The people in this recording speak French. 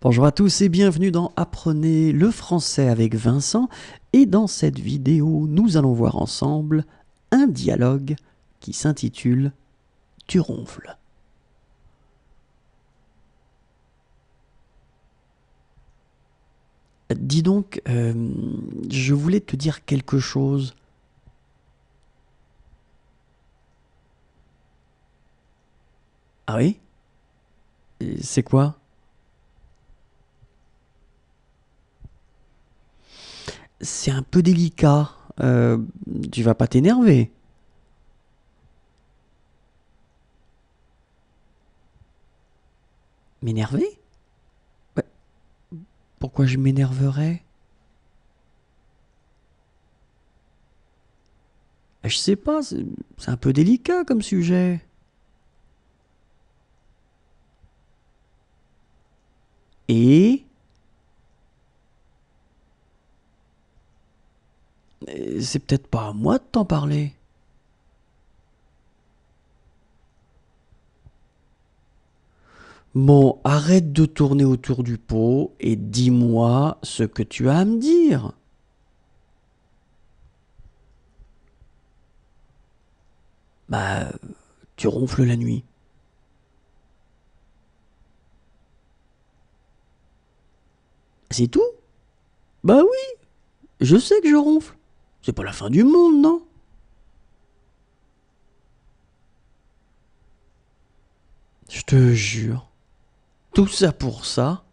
Bonjour à tous et bienvenue dans Apprenez le français avec Vincent. Et dans cette vidéo, nous allons voir ensemble un dialogue qui s'intitule Tu ronfles. Dis donc, je voulais te dire quelque chose. Ah oui? C'est quoi? C'est un peu délicat. Tu vas pas t'énerver. M'énerver? Ouais, pourquoi je m'énerverais? Je sais pas, c'est un peu délicat comme sujet. Et c'est peut-être pas à moi de t'en parler. Bon, arrête de tourner autour du pot et dis-moi ce que tu as à me dire. Bah, tu ronfles la nuit. C'est tout? Bah oui, je sais que je ronfle. C'est pas la fin du monde, non? Je te jure. Tout ça pour ça?